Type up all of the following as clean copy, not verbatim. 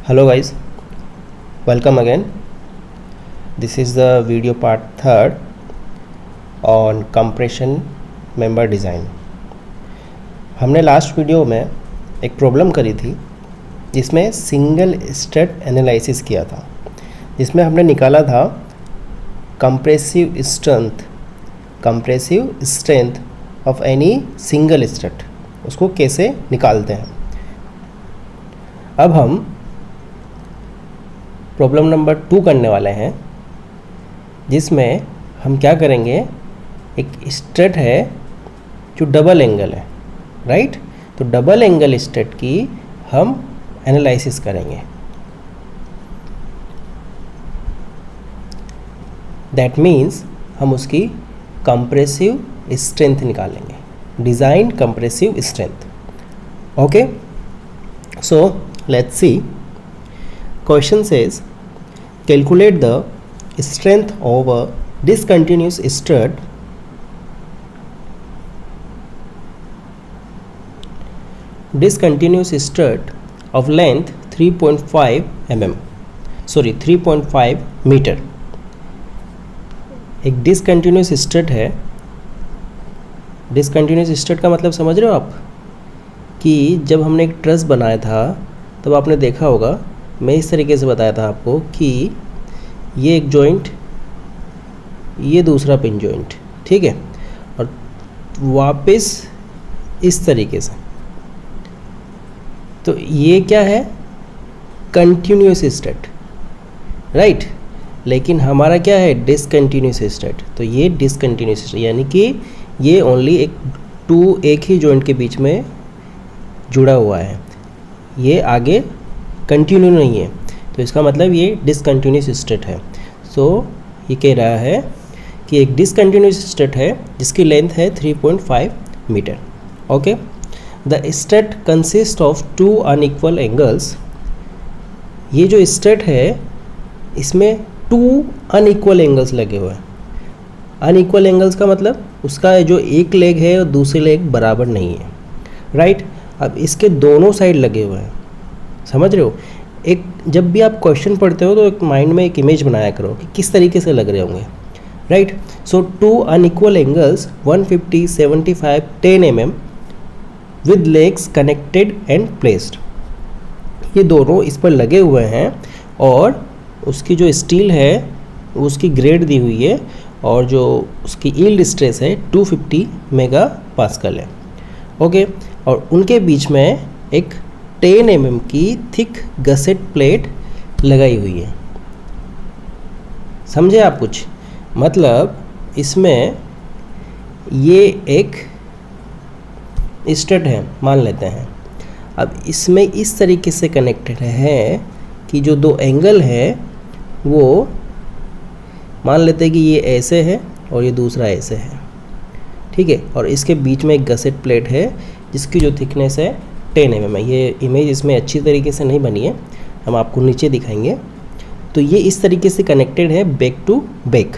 Hello guys, welcome again. This is the video part 3rd on compression member design. हमने last video में एक problem करी थी जिसमें सिंगल स्टेट एनालिसिस किया था, जिसमें हमने निकाला था compressive strength of any single state, उसको कैसे निकालते हैं। अब हम प्रॉब्लम नंबर 2 करने वाले हैं, जिसमें हम क्या करेंगे, एक स्टेट है जो डबल एंगल है, राइट। तो डबल एंगल स्टेट की हम एनालिसिस करेंगे। दैट मीन्स हम उसकी कंप्रेसिव स्ट्रेंथ निकालेंगे, design compressive strength. Okay, so let's C. Question says calculate the strength of a discontinuous strut of length 3.5 metre. एक डिसकंटिन्यूस स्ट्रट है। डिसकंटिन्यूस स्ट्रट का मतलब समझ रहे हो आप, कि जब हमने एक ट्रस बनाया था तब आपने देखा होगा, मैं इस तरीके से बताया था आपको कि ये एक जॉइंट, ये दूसरा पिन जॉइंट, ठीक है, और वापस इस तरीके से। तो ये क्या है, कंटिन्यूस स्ट्रट, राइट। लेकिन हमारा क्या है, डिसकंटिन्यूस स्ट्रट। तो ये डिसकंटिन्यूस स्ट्रट यानी कि ये ओनली एक ही जॉइंट के बीच में जुड़ा हुआ है, ये आगे कंटिन्यू नहीं है। तो इसका मतलब ये डिसकंटिन्यूस स्ट्रट है। सो ये कह रहा है कि एक डिसकंटिन्यूस स्ट्रट है जिसकी लेंथ है 3.5 metre. Okay, the strut consist of 2 unequal angles. ये जो स्ट्रट है इसमें 2 अनइक्वल एंगल्स लगे हुए हैं। अनइक्वल एंगल्स का मतलब उसका जो एक लेग है और दूसरे लेग बराबर नहीं है, राइट। अब इसके दोनों साइड लगे हुए हैं, समझ रहे हो। एक जब भी आप क्वेश्चन पढ़ते हो तो एक माइंड में एक इमेज बनाया करो कि किस तरीके से लग रहे होंगे, right. So 2 unequal angles 150, 75, 10 mm with legs connected and placed. ये दोनों इस पर लगे हुए हैं और उसकी जो स्टील है उसकी ग्रेड दी हुई है और जो उसकी यील्ड स्ट्रेस है 250 मेगापास्कल है। ओके, और उनके बीच में एक 10 mm की थिक गसेट प्लेट लगाई हुई है। समझे आप कुछ, मतलब इसमें ये एक स्ट्रट है मान लेते हैं। अब इसमें इस तरीके से कनेक्टेड है कि जो 2 एंगल है वो मान लेते हैं कि ये ऐसे है और ये दूसरा ऐसे है, ठीक है। और इसके बीच में एक गसेट प्लेट है जिसकी जो थिकनेस है 10 mm है। ये इमेज इसमें अच्छी तरीके से नहीं बनी है, हम आपको नीचे दिखाएंगे। तो ये इस तरीके से कनेक्टेड है बैक टू बैक,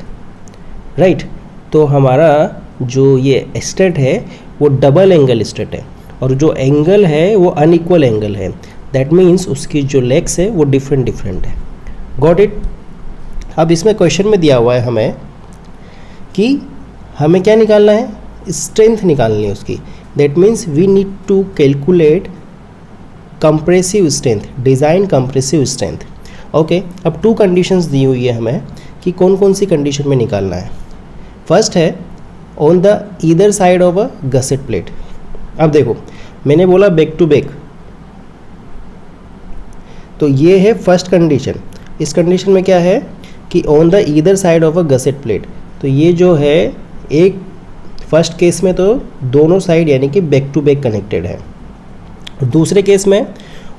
राइट। तो हमारा जो ये स्ट्रट है वो डबल एंगल स्ट्रट है और जो एंगल है वो अनइक्वल एंगल है। दैट मीन्स उसकी जो लेग्स है वो डिफरेंट है। Got it. अब इसमें क्वेश्चन में दिया हुआ है हमें कि हमें क्या निकालना है, स्ट्रेंथ निकालनी है उसकी। That means we need to calculate compressive strength, design compressive strength. Okay, अब 2 कंडीशंस दी हुई है हमें कि कौन कौन सी कंडीशन में निकालना है। फर्स्ट है on the either side of a gusset plate. अब देखो मैंने बोला बैक टू बैक, तो ये है फर्स्ट कंडीशन। इस कंडीशन में क्या है कि on the either side of a gusset plate. तो ये जो है एक फर्स्ट केस में तो दोनों साइड यानी कि बैक टू बैक कनेक्टेड है। दूसरे केस में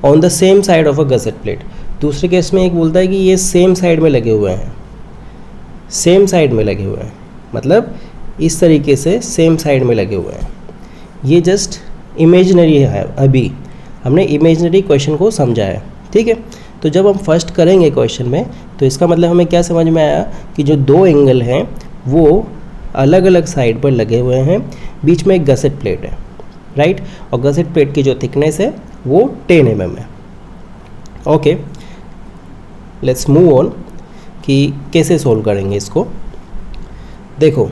on the same side of a gusset plate. दूसरे केस में एक बोलता है कि ये सेम साइड में लगे हुए हैं, सेम साइड में लगे हुए हैं, मतलब इस तरीके से सेम साइड में लगे हुए हैं। ये जस्ट इमेजिनरी है, अभी हमने इमेजिनरी क्वेश्चन को समझा है, ठीक है। तो जब हम फर्स्ट करेंगे क्वेश्चन में तो इसका मतलब हमें क्या समझ में आया कि जो 2 एंगल हैं वो अलग अलग साइड पर लगे हुए हैं, बीच में एक गसेट प्लेट है, राइट। और गसेट प्लेट की जो थिकनेस है वो 10 mm है। ओके, लेट्स मूव ऑन कि कैसे सोल्व करेंगे इसको। देखो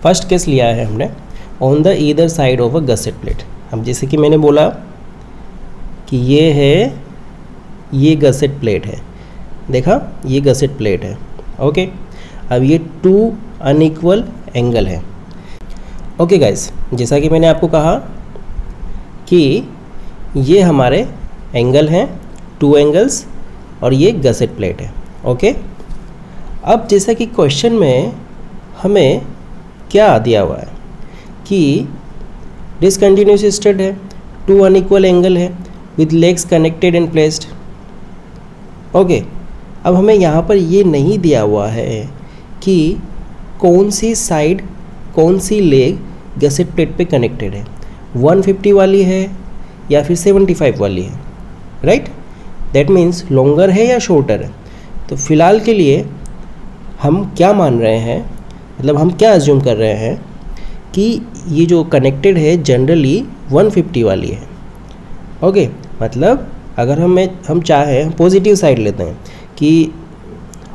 फर्स्ट केस लिया है हमने on the either side of a gusset plate. अब जैसे कि मैंने बोला कि ये है, ये गसेट प्लेट है, देखा ये गसेट प्लेट है, ओके। अब ये टू अनइक्वल एंगल है, ओके गाइस। जैसा कि मैंने आपको कहा कि ये हमारे एंगल हैं, टू एंगल्स, और ये गसेट प्लेट है, ओके। अब जैसा कि क्वेश्चन में हमें क्या दिया हुआ है कि डिसकंटिन्यूअस स्टेट है, टू अनइक्वल एंगल है, with legs connected and placed, okay. अब हमें यहाँ पर ये नहीं दिया हुआ है कि कौन सी साइड, कौन सी लेग गसेट प्लेट पे कनेक्टेड है, 150 वाली है या फिर 75 वाली है, राइट। दैट मीन्स लॉन्गर है या शॉर्टर है। तो फिलहाल के लिए हम क्या मान रहे हैं, मतलब हम क्या अज्यूम कर रहे हैं कि ये जो कनेक्टेड है जनरली 150 वाली है, ओके। मतलब अगर हम चाहें पॉजिटिव साइड लेते हैं कि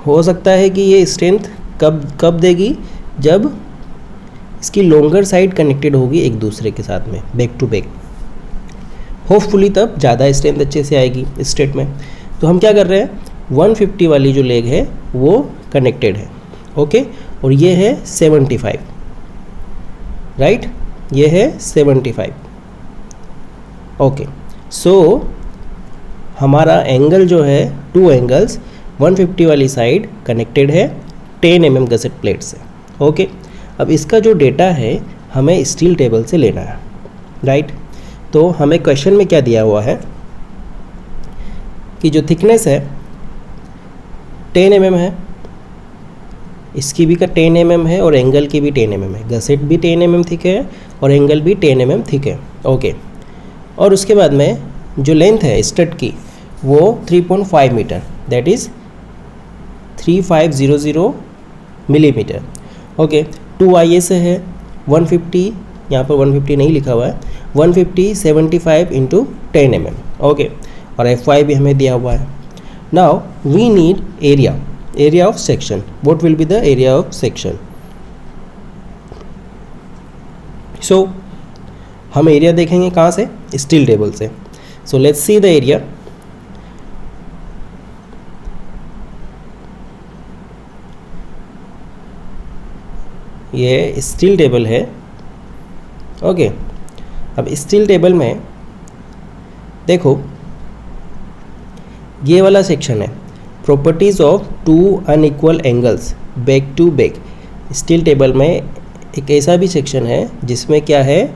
हो सकता है कि ये स्ट्रेंथ कब देगी, जब इसकी लॉन्गर साइड कनेक्टेड होगी एक दूसरे के साथ में, बैक टू बैक, होपफुली तब ज़्यादा स्ट्रेंथ अच्छे से आएगी स्टेट में। तो हम क्या कर रहे हैं, 150 वाली जो लेग है वो कनेक्टेड है, ओके। और ये है 75, राइट, ये है 75, ओके। सो हमारा एंगल जो है, टू एंगल्स, 150 वाली साइड कनेक्टेड है 10 mm गसेट प्लेट से, ओके। अब इसका जो डेटा है हमें स्टील टेबल से लेना है, राइट। तो हमें क्वेश्चन में क्या दिया हुआ है कि जो थिकनेस है 10 mm है, इसकी भी का 10 mm है और एंगल की भी 10 mm है, गसेट भी 10 mm थिक है और एंगल भी 10 mm थिक है, ओके। और उसके बाद में जो लेंथ है स्टड की वो 3.5 metre, that is 3500 millimetre, okay. 2 ISA है 150, यहाँ पर 150 नहीं लिखा हुआ है, 150 75 इंटू 10 mm, ओके। और FY भी हमें दिया हुआ है। Now we need area of section. What will be the area of section? So हम एरिया देखेंगे कहाँ से, स्टील टेबल से। So let's see the area. ये स्टील टेबल है, ओके। अब स्टील टेबल में देखो ये वाला सेक्शन है, properties of two unequal angles back to back. Steel table में एक ऐसा भी सेक्शन है जिसमें क्या है,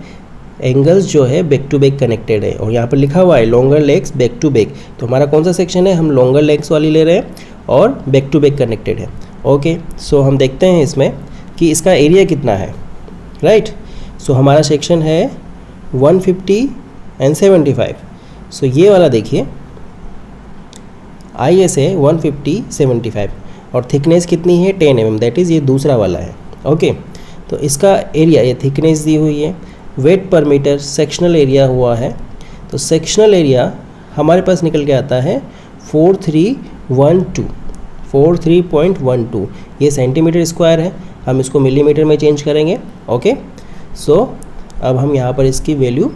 एंगल्स जो है बैक टू बैक कनेक्टेड है, और यहाँ पर लिखा हुआ है longer legs back to back. तो हमारा कौन सा सेक्शन है, हम लॉन्गर लेग्स वाली ले रहे हैं और बैक टू बैक कनेक्टेड है, ओके। सो हम देखते हैं इसमें कि इसका एरिया कितना है, राइट। सो हमारा सेक्शन है 150 एंड 75। सो ये वाला देखिए ISA 150 75 और थिकनेस कितनी है 10 mm, दैट इज़ ये दूसरा वाला है, ओके। तो इसका एरिया, ये थिकनेस दी हुई है, वेट पर मीटर सेक्शनल एरिया हुआ है। तो सेक्शनल एरिया हमारे पास निकल के आता है 4312। ये सेंटीमीटर स्क्वायर है, हम इसको मिलीमीटर में चेंज करेंगे, ओके। सो अब हम यहाँ पर इसकी वैल्यू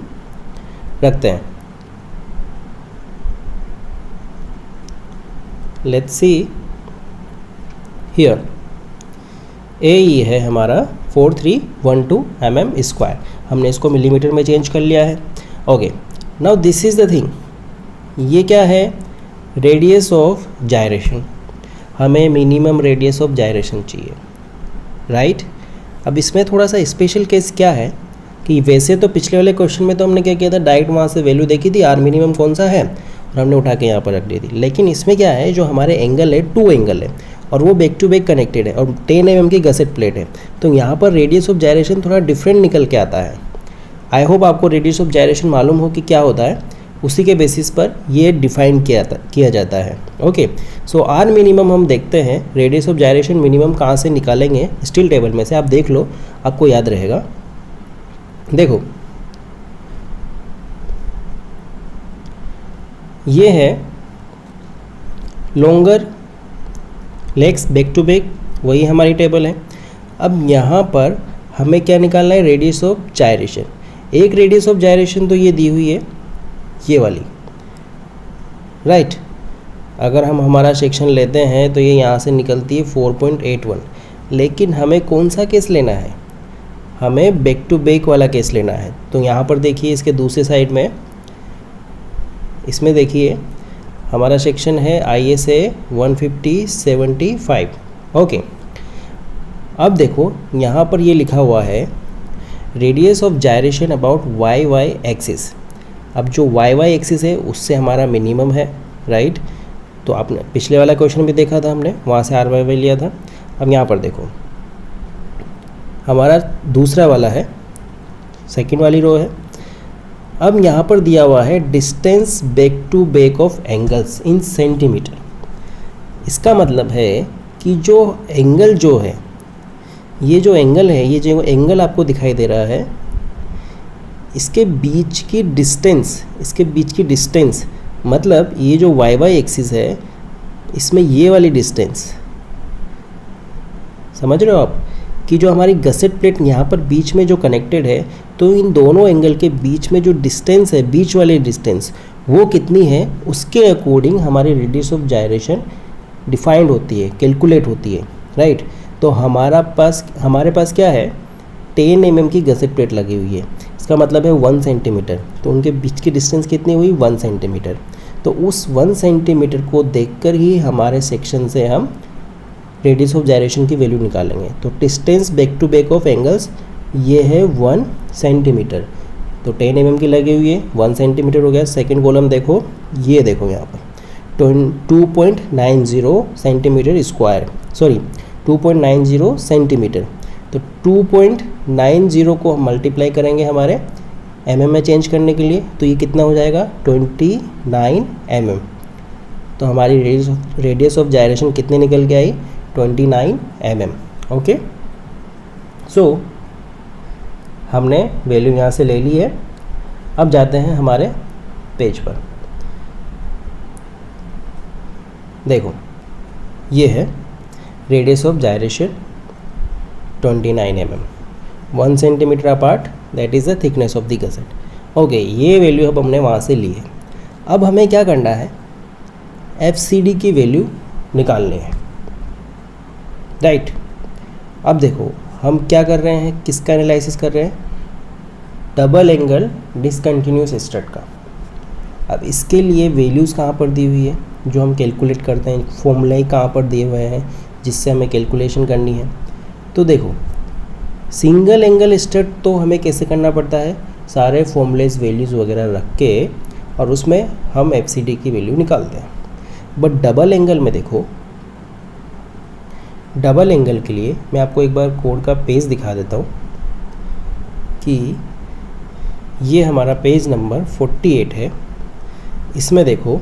रखते हैं। लेट्स सी हियर, AE है हमारा 4312 mm स्क्वायर, हमने इसको मिलीमीटर में चेंज कर लिया है, okay. Now this is the thing, ये क्या है, रेडियस ऑफ जायरेशन। हमें मिनिमम रेडियस ऑफ जायरेशन चाहिए, राइट। अब इसमें थोड़ा सा स्पेशल केस क्या है कि वैसे तो पिछले वाले क्वेश्चन में तो हमने क्या किया था, डायरेक्ट वहाँ से वैल्यू देखी थी, आर मिनिमम कौन सा है, और हमने उठा के यहाँ पर रख दी थी। लेकिन इसमें क्या है, जो हमारे एंगल है, टू एंगल है और वो बैक टू बैक कनेक्टेड है और 10 mm की गसेट प्लेट है, तो यहाँ पर रेडियस ऑफ जायरेशन थोड़ा डिफरेंट निकल के आता है। आई होप आपको रेडियस ऑफ जायरेशन मालूम हो कि क्या होता है, उसी के बेसिस पर ये डिफाइन किया जाता है, ओके। सो आर मिनिमम हम देखते हैं, रेडियस ऑफ जायरेशन मिनिमम कहाँ से निकालेंगे, स्टील टेबल में से। आप देख लो, आपको याद रहेगा। देखो ये है longer legs back to back, वही हमारी टेबल है। अब यहाँ पर हमें क्या निकालना है, रेडियस ऑफ जायरेशन। एक रेडियस ऑफ जायरेशन तो ये दी हुई है, ये वाली, राइट। अगर हम हमारा सेक्शन लेते हैं तो ये यहाँ से निकलती है 4.81, लेकिन हमें कौन सा केस लेना है, हमें बैक टू बैक वाला केस लेना है। तो यहाँ पर देखिए इसके दूसरे साइड में, इसमें देखिए हमारा सेक्शन है ISA 150/75, ओके। अब देखो यहाँ पर ये लिखा हुआ है radius of gyration about YY axis. अब जो YY एक्सिस है उससे हमारा मिनिमम है, राइट। तो आपने पिछले वाला क्वेश्चन भी देखा था, हमने वहाँ से RYY लिया था। अब यहाँ पर देखो हमारा दूसरा वाला है, सेकंड वाली रो है। अब यहाँ पर दिया हुआ है distance back to back of angles in centimetre. इसका मतलब है कि जो एंगल जो है, ये जो एंगल है, ये जो एंगल आपको दिखाई दे रहा है, इसके बीच की डिस्टेंस, मतलब ये जो YY एक्सिस है इसमें ये वाली डिस्टेंस, समझ रहे हो आप, कि जो हमारी गसेट प्लेट यहाँ पर बीच में जो कनेक्टेड है, तो इन दोनों एंगल के बीच में जो डिस्टेंस है, बीच वाली डिस्टेंस, वो कितनी है, उसके अकॉर्डिंग हमारी रेडियस ऑफ जायरेशन डिफाइंड होती है, कैलकुलेट होती है, राइट। तो हमारे पास क्या है, 10 mm की गसेट प्लेट लगी हुई है, इसका मतलब है 1 सेंटीमीटर। तो उनके बीच की डिस्टेंस कितनी हुई, 1 सेंटीमीटर। तो उस 1 सेंटीमीटर को देखकर ही हमारे सेक्शन से हम रेडियस ऑफ जायरेशन की वैल्यू निकालेंगे। तो distance back to back of angles ये है 1 सेंटीमीटर। तो 10 mm की लगी हुई है, 1 सेंटीमीटर हो गया। सेकेंड कॉलम देखो, ये देखो यहाँ पर 2.90 सेंटीमीटर स्क्वायर, सॉरी 2.90 सेंटीमीटर। तो 2.90 को हम मल्टीप्लाई करेंगे हमारे mm में चेंज करने के लिए, तो ये कितना हो जाएगा, 29 mm। तो हमारी रेडियस ऑफ जायरेशन कितनी निकल के आई, 29 mm, ओके। सो हमने वैल्यू यहाँ से ले ली है। अब जाते हैं हमारे पेज पर। देखो ये है radius of gyration 29 mm, 1 centimetre apart, that is the thickness of the gusset, okay. ये वैल्यू अब हमने वहाँ से ली है। अब हमें क्या करना है, FCD की वैल्यू निकालनी है, राइट। अब देखो हम क्या कर रहे हैं, किसका एनालिसिस कर रहे हैं, डबल एंगल डिसकंटिन्यूस स्ट्रट का। अब इसके लिए वैल्यूज़ कहाँ पर दी हुई है, जो हम कैलकुलेट करते हैं, फॉर्मूले कहाँ पर दिए हुए हैं जिससे हमें कैलकुलेशन करनी है। तो देखो सिंगल एंगल स्ट्रट तो हमें कैसे करना पड़ता है, सारे फॉर्मूलेज वैल्यूज़ वगैरह रख के और उसमें हम FCD की वैल्यू निकालते हैं। बट डबल एंगल में देखो, डबल एंगल के लिए मैं आपको एक बार कोड का पेज दिखा देता हूँ कि ये हमारा पेज नंबर 48 है। इसमें देखो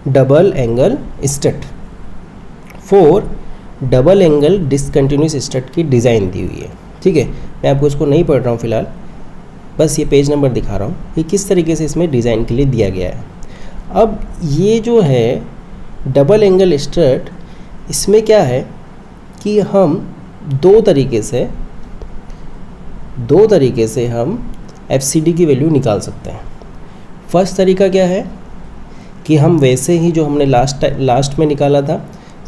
double angle strut for double angle discontinuous strut की डिज़ाइन दी हुई है, ठीक है। मैं आपको इसको नहीं पढ़ रहा हूँ फ़िलहाल, बस ये पेज नंबर दिखा रहा हूँ कि किस तरीके से इसमें डिज़ाइन के लिए दिया गया है। अब ये जो है डबल एंगल स्ट्रट, इसमें क्या है कि हम दो तरीके से हम FCD की वैल्यू निकाल सकते हैं। फर्स्ट तरीका क्या है कि हम वैसे ही जो हमने लास्ट में निकाला था,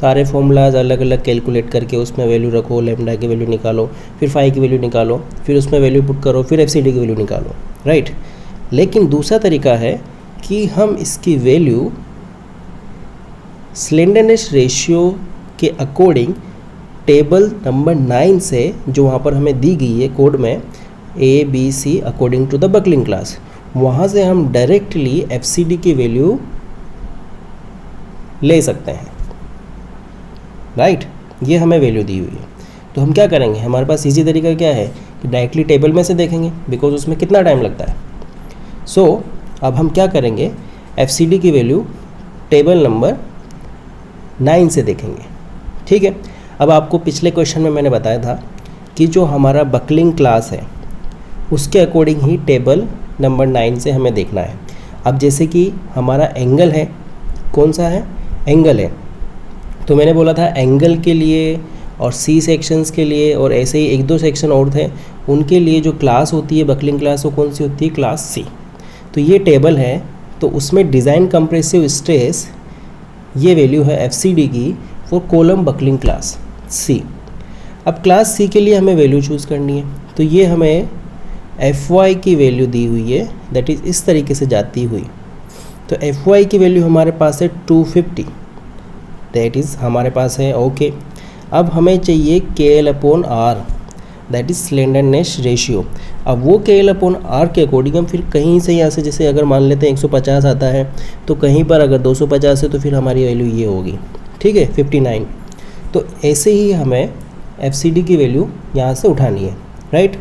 सारे फॉर्मूलाज अलग अलग कैलकुलेट करके उसमें वैल्यू रखो, लैम्डा की वैल्यू निकालो, फिर फाई की वैल्यू निकालो, फिर उसमें वैल्यू पुट करो, फिर FCD की वैल्यू निकालो, राइट। लेकिन दूसरा तरीका है कि हम इसकी वैल्यू स्लेंडरनेस रेशियो के अकॉर्डिंग टेबल नंबर 9 से, जो वहाँ पर हमें दी गई है कोड में ABC according to the buckling class, वहाँ से हम डायरेक्टली FCD की वैल्यू ले सकते हैं, राइट। ये हमें वैल्यू दी हुई है। तो हम क्या करेंगे, हमारे पास इजी तरीका क्या है कि डायरेक्टली टेबल में से देखेंगे, बिकॉज उसमें कितना टाइम लगता है। सो अब हम क्या करेंगे, FCD की वैल्यू टेबल नंबर 9 से देखेंगे, ठीक है। अब आपको पिछले क्वेश्चन में मैंने बताया था कि जो हमारा बकलिंग क्लास है उसके अकॉर्डिंग ही टेबल नंबर 9 से हमें देखना है। अब जैसे कि हमारा एंगल है, कौन सा है, एंगल है, तो मैंने बोला था एंगल के लिए और सी सेक्शंस के लिए और ऐसे ही एक दो सेक्शन और थे, उनके लिए जो क्लास होती है बकलिंग क्लास, वो कौन सी होती है, क्लास सी। तो ये टेबल है, तो उसमें डिज़ाइन कंप्रेसिव स्ट्रेस ये वैल्यू है FCD की for column buckling class C. अब क्लास सी के लिए हमें वैल्यू चूज़ करनी है, तो ये हमें FY की वैल्यू दी हुई है, दैट इज़ इस तरीके से जाती हुई। तो FY की वैल्यू हमारे पास है 250, दैट इज़ हमारे पास है ओके। अब हमें चाहिए KL/R, that is slenderness ratio. अब वो KL/R के अकॉर्डिंग हम फिर कहीं से यहाँ से, जैसे अगर मान लेते हैं 150 आता है, तो कहीं पर अगर 250 है तो फिर हमारी वैल्यू ये होगी, ठीक है, 59। तो ऐसे ही हमें FCD की वैल्यू यहाँ से उठानी है, राइट।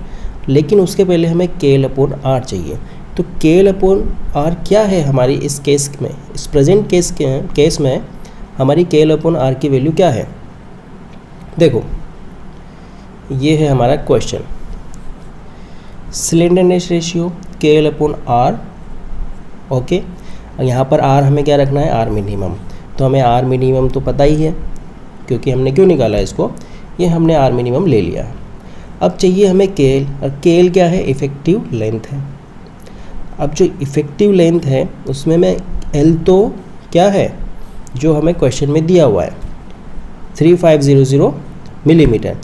लेकिन उसके पहले हमें KL/R चाहिए। तो KL/R क्या है हमारी इस केस में, इस प्रेजेंट केस में हमारी KL/R की वैल्यू क्या है। देखो ये है हमारा question, slenderness ratio KL/R, okay. यहाँ पर R हमें क्या रखना है, R मिनिमम। तो हमें R मिनिमम तो पता ही है, क्योंकि हमने क्यों निकाला इसको, ये हमने R मिनिमम ले लिया है। अब चाहिए हमें KL, और KL क्या है, इफ़ेक्टिव लेंथ है। अब जो इफ़ेक्टिव लेंथ है उसमें मैं L तो क्या है, जो हमें क्वेश्चन में दिया हुआ है 3500 मिलीमीटर।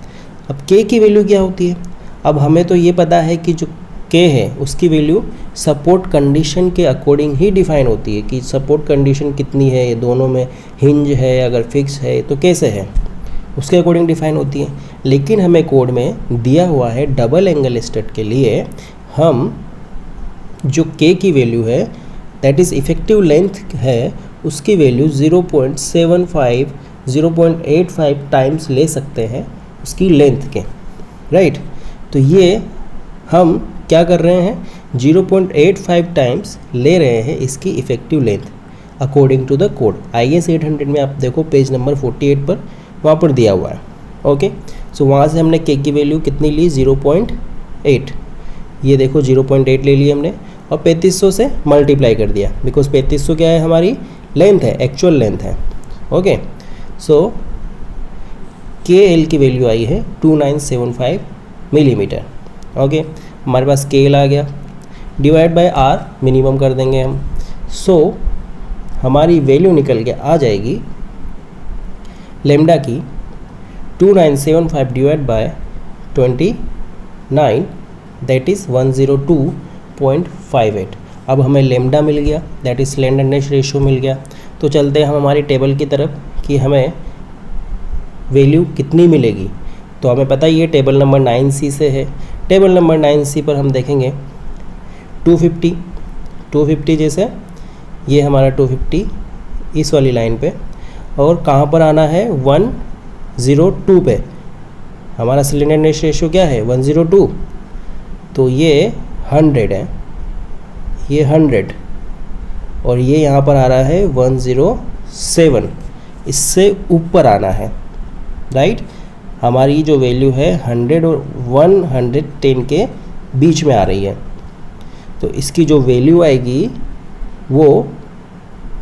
अब K की वैल्यू क्या होती है, अब हमें तो ये पता है कि जो K है उसकी वैल्यू सपोर्ट कंडीशन के अकॉर्डिंग ही डिफाइन होती है, कि सपोर्ट कंडीशन कितनी है, ये दोनों में हिंज है, अगर फिक्स है तो कैसे है, उसके अकॉर्डिंग डिफाइन होती है। लेकिन हमें कोड में दिया हुआ है डबल एंगल स्टड के लिए हम जो K की वैल्यू है, दैट इज़ इफ़ेक्टिव लेंथ है, उसकी वैल्यू 0.75 0.85 टाइम्स ले सकते हैं उसकी लेंथ के, राइट। तो ये हम क्या कर रहे हैं, 0.85 टाइम्स ले रहे हैं इसकी effective length according to the code. IS 800 में आप देखो पेज नंबर 48 पर, वहाँ पर दिया हुआ है, ओके। सो वहाँ से हमने K की वैल्यू कितनी ली, 0.8, ये देखो 0.8 ले ली हमने, और 3500 से मल्टीप्लाई कर दिया, बिकॉज 3500 क्या है, हमारी लेंथ है, एक्चुअल लेंथ है, ओके। सो KL की वैल्यू आई है 2975 मिलीमीटर, ओके। हमारे पास KL आ गया, डिवाइड बाय R मिनिमम कर देंगे हम। सो हमारी वैल्यू निकल के आ जाएगी लेमडा की 2975 डिवाइड बाय 29, दैट इज़ 102.58। अब हमें लेमडा मिल गया, दैट इज़ स्लेंडरनेस रेशियो मिल गया। तो चलते हैं हम हमारी टेबल की तरफ कि हमें वैल्यू कितनी मिलेगी। तो हमें पता ही है टेबल नंबर 9C से है। टेबल नंबर 9C पर हम देखेंगे 250 जैसे ये हमारा 250 इस वाली लाइन पे, और कहाँ पर आना है, 102 पे। हमारा स्लेंडरनेस रेशियो क्या है, 102, तो ये 100 है, ये 100, और ये यहाँ पर आ रहा है 107, इससे ऊपर आना है, राइट। हमारी जो वैल्यू है 100 और 110 के बीच में आ रही है, तो इसकी जो वैल्यू आएगी वो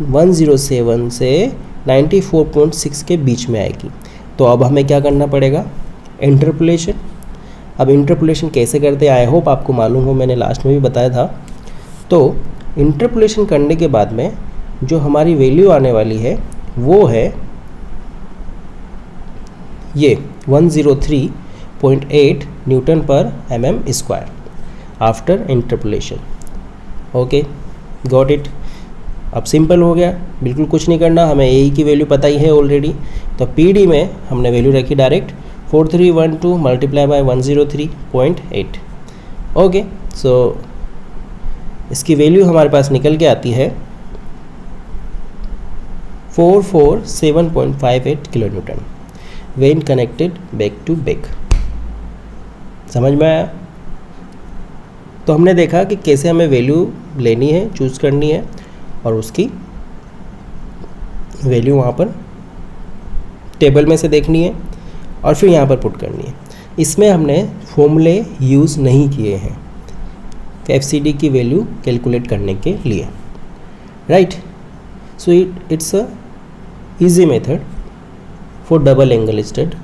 107 से 94.6 के बीच में आएगी। तो अब हमें क्या करना पड़ेगा, इंटरपोलेशन। अब इंटरपोलेशन कैसे करते हैं, आई होप आपको मालूम हो, मैंने लास्ट में भी बताया था। तो इंटरपोलेशन करने के बाद में जो हमारी वैल्यू आने वाली है वो है ये 103.8 न्यूटन पर mm square after interpolation, okay, got it. अब सिंपल हो गया, बिल्कुल कुछ नहीं करना, हमें ए की वैल्यू पता ही है ऑलरेडी। तो PD में हमने वैल्यू रखी direct 4312 multiply by 103.8, okay. So इसकी वैल्यू हमारे पास निकल के आती है 447.58 kilo newton when connected back to back. समझ में आया? तो हमने देखा कि कैसे हमें वैल्यू लेनी है, चूज़ करनी है, और उसकी वैल्यू वहाँ पर टेबल में से देखनी है और फिर यहाँ पर पुट करनी है। इसमें हमने फॉर्मूले यूज़ नहीं किए हैं FCD की वैल्यू कैलकुलेट करने के लिए, right? So it's a easy method for double angle stud,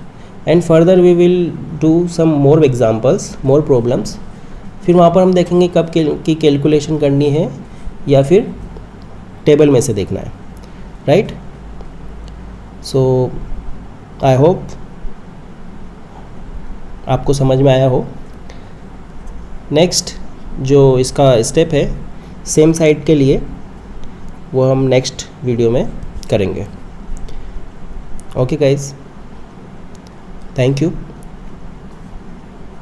and further we will do some more examples, more problems. फिर वहाँ पर हम देखेंगे कब की कैलकुलेशन करनी है या फिर टेबल में से देखना है, राइट? सो आई होप आपको समझ में आया हो. नेक्स्ट जो इसका स्टेप है सेम साइड के लिए वो हम नेक्स्ट वीडियो में करेंगे. Okay guys, thank you.